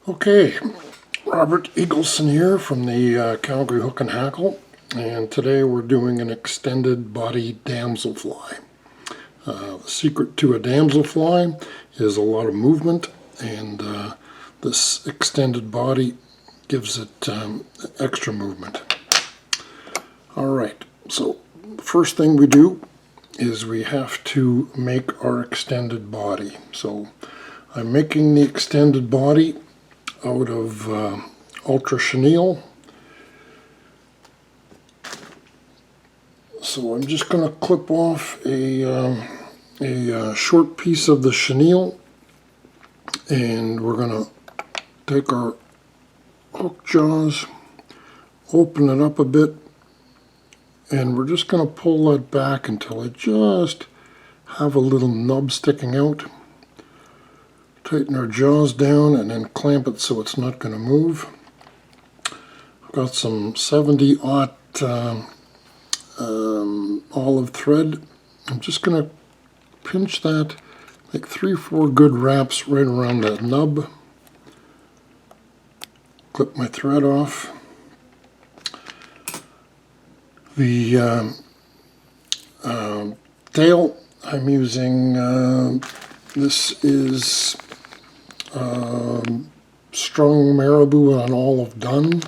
Okay, Robert Eagleson here from the Calgary Hook and Hackle, and today we're doing an extended body damsel fly. The secret to a damsel fly is a lot of movement, and this extended body gives it extra movement. Alright, so the first thing we do is we have to make our extended body. So I'm making the extended body out of ultra chenille. So I'm just going to clip off a short piece of the chenille, and we're going to take our hook jaws, open it up a bit, and we're just going to pull that back until I just have a little nub sticking out. Tighten our jaws down and then clamp it so it's not going to move. I've got some 70-aught olive thread. I'm just going to pinch that, like 3-4 good wraps right around that nub. Clip my thread off. The tail I'm using, this is strung Marabou on olive done,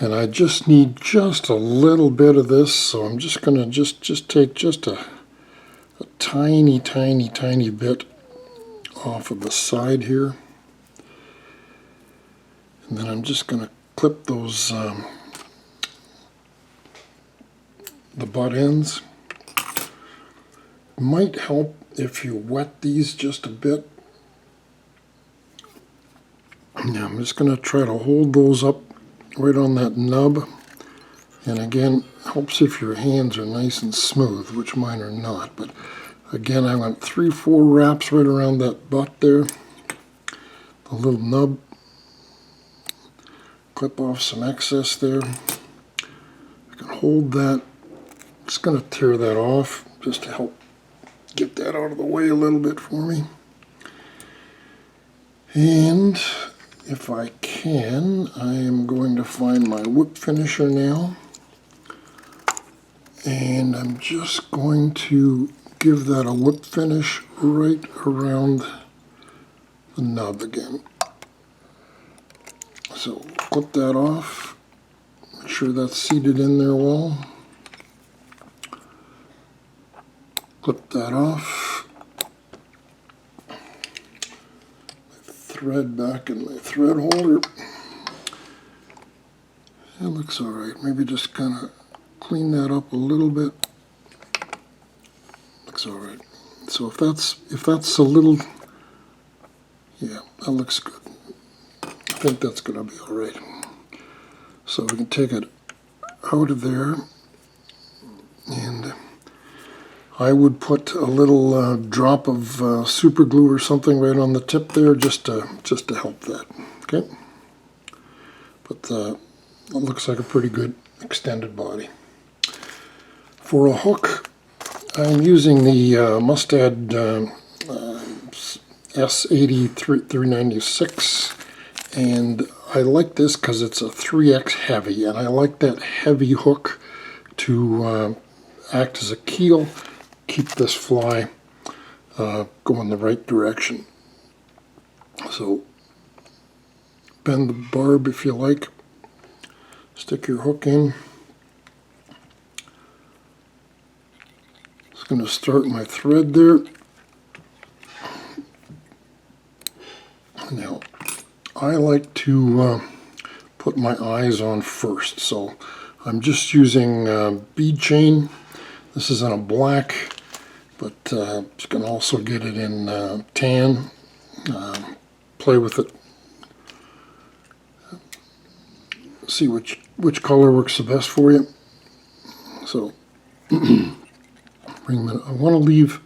and I just need just a little bit of this, so I'm just going to just take just a tiny bit off of the side here, and then I'm just going to clip those the butt ends. Might help if you wet these just a bit. Now I'm just going to try to hold those up right on that nub, and again, helps if your hands are nice and smooth, which mine are not. But again, I went 3-4 wraps right around that butt there, the little nub. Clip off some excess there. I can hold that. Just going to tear that off just to help get that out of the way a little bit for me. And if I can, I am going to find my whip finisher now, and I'm just going to give that a whip finish right around the nub again. So clip that off, make sure that's seated in there well. Clip that off. Thread back in my thread holder. It looks alright. Maybe just kind of clean that up a little bit. Looks alright. So if that's a little, yeah, that looks good. I think that's going to be alright. So we can take it out of there, and I would put a little drop of super glue or something right on the tip there, just to help that. Okay, but it looks like a pretty good extended body. For a hook, I'm using the Mustad S80-3906, and I like this because it's a 3X heavy, and I like that heavy hook to act as a keel, keep this fly going the right direction. So bend the barb if you like, stick your hook in. Just going to start my thread there. Now I like to put my eyes on first, so I'm just using beadchain. This is in a black, but you can also get it in tan. Play with it. See which color works the best for you. So I want to leave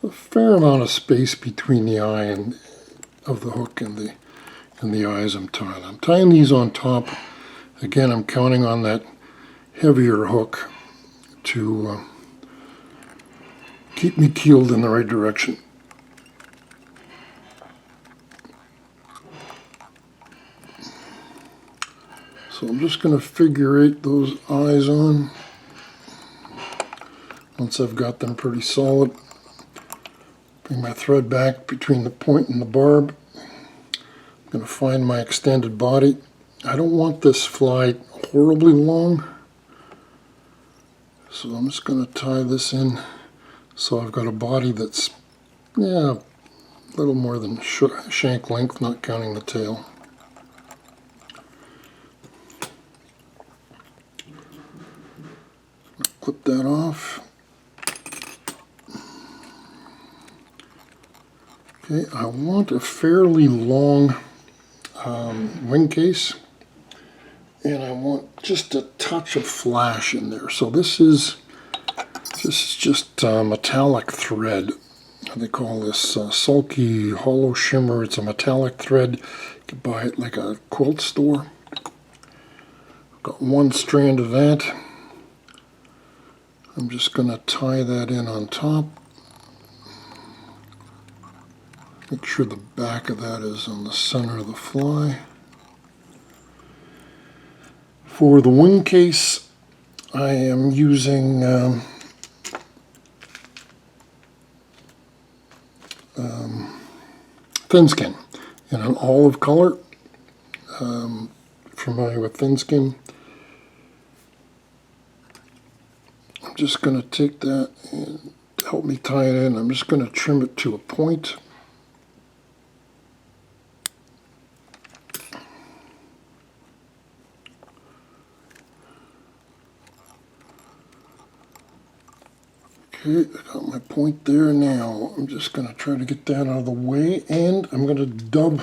a fair amount of space between the eye and of the hook and the eyes I'm tying. I'm tying these on top. Again, I'm counting on that heavier hook to keep me keeled in the right direction. So I'm just going to figure eight those eyes on. Once I've got them pretty solid, bring my thread back between the point and the barb. I'm going to find my extended body. I don't want this fly horribly long, so I'm just going to tie this in so I've got a body that's, yeah, a little more than shank length, not counting the tail. Clip that off. Okay, I want a fairly long wing case, and I want just a touch of flash in there. So this is just metallic thread. They call this sulky hollow shimmer. It's a metallic thread. You can buy it like a quilt store. Got one strand of that. I'm just going to tie that in on top. Make sure the back of that is on the center of the fly. For the wing case, I am using thin skin in an olive color. Familiar with thin skin. I'm just going to take that and help me tie it in. I'm just going to trim it to a point. Okay, I got my point there now. I'm just going to try to get that out of the way, and I'm going to dub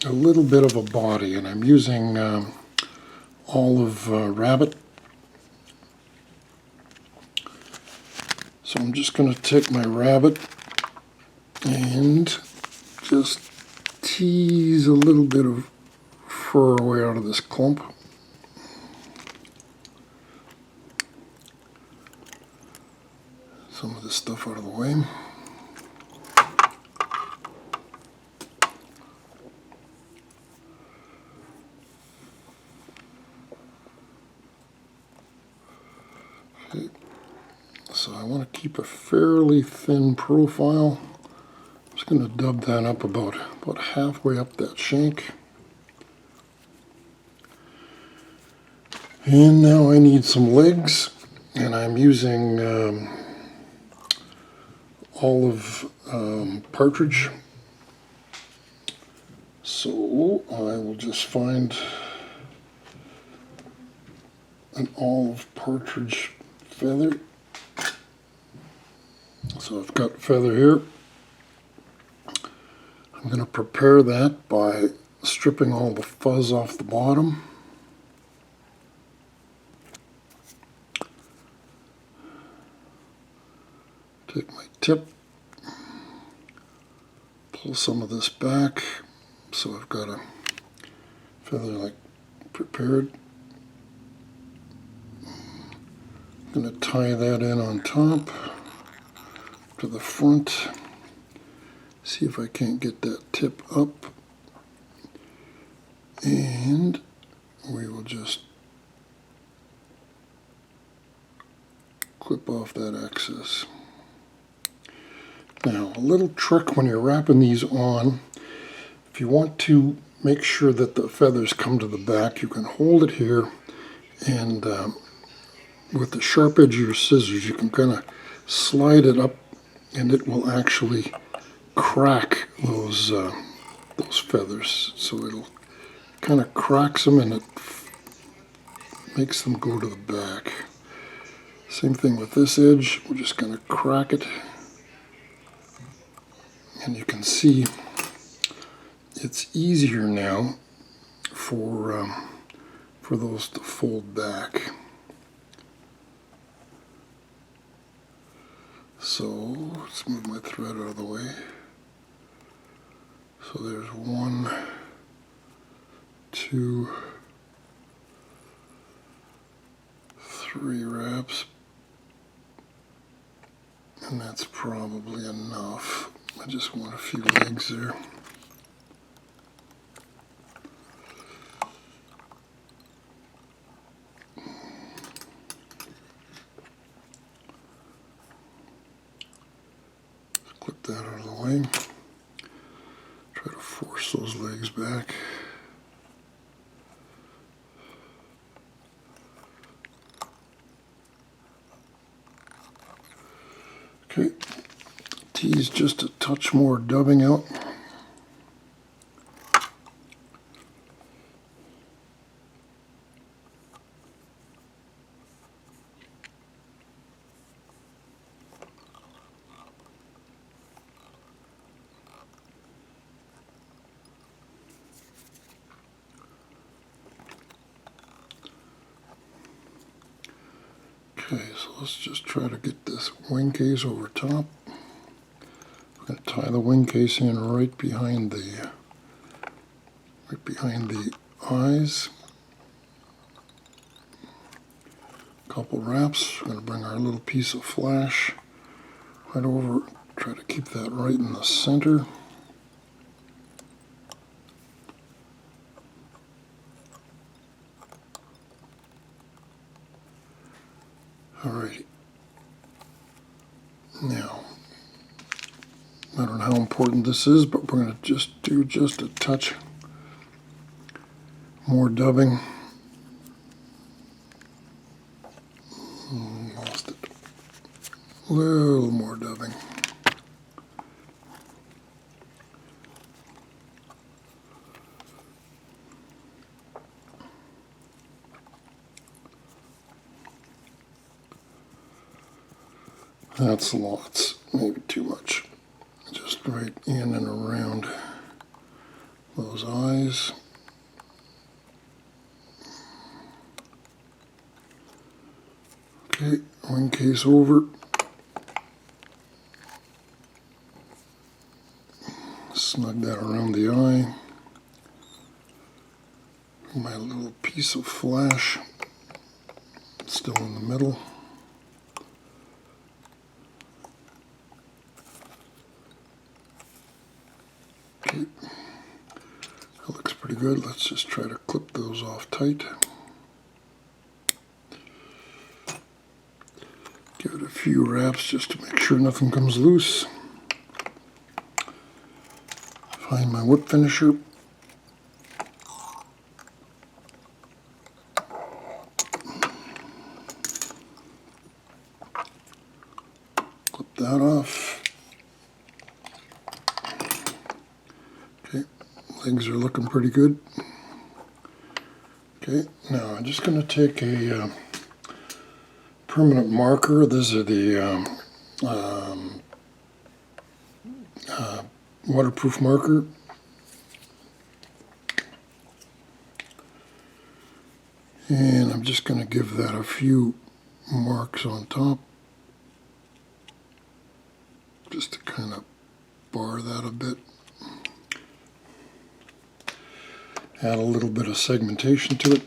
a little bit of a body, and I'm using olive rabbit. So I'm just going to take my rabbit and just tease a little bit of fur away out of this clump. Some of this stuff out of the way. Okay. So I want to keep a fairly thin profile. I'm just going to dub that up about halfway up that shank. And now I need some legs, and I'm using olive partridge. So I will just find an olive partridge feather. So I've got feather here. I'm going to prepare that by stripping all the fuzz off the bottom. Take my tip, pull some of this back, so I've got a feather like prepared. I'm going to tie that in on top to the front. See if I can't get that tip up, and we will just clip off that excess. Now, a little trick when you're wrapping these on, if you want to make sure that the feathers come to the back, you can hold it here, and with the sharp edge of your scissors, you can kind of slide it up, and it will actually crack those feathers. So it'll kind of cracks them, and it makes them go to the back. Same thing with this edge. We're just going to crack it. And you can see it's easier now for those to fold back. So let's move my thread out of the way. So there's 1, 2, 3 wraps, and that's probably enough. I just want a few legs there. of the way. Try to force those legs back. Okay, tease just a touch more dubbing out. Okay, so let's just try to get this wing case over top. I'm going to tie the wing case in right behind the eyes. A couple wraps. We're going to bring our little piece of flash right over. Try to keep that right in the center. Alrighty. Now, I don't know how important this is, but we're going to just do just a touch more dubbing. Lost it. A little more dubbing. That's lots, maybe too much. Just right in and around those eyes. Okay, wing case over. Snug that around the eye. My little piece of flash still in the middle. Okay, that looks pretty good. Let's just try to clip those off tight. Give it a few wraps just to make sure nothing comes loose. Find my whip finisher. Clip that off. Okay, legs are looking pretty good. Okay, now I'm just going to take a permanent marker. These are the waterproof marker. And I'm just going to give that a few marks on top, just to kind of bar that a bit. Add a little bit of segmentation to it.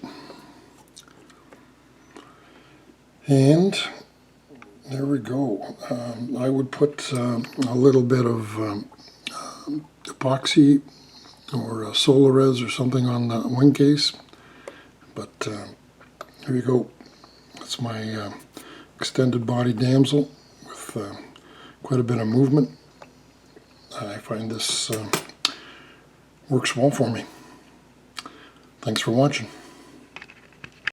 And there we go. I would put a little bit of epoxy or Solarez or something on the wing case. But here you go. That's my extended body damsel with quite a bit of movement. I find this works well for me. Thanks for watching.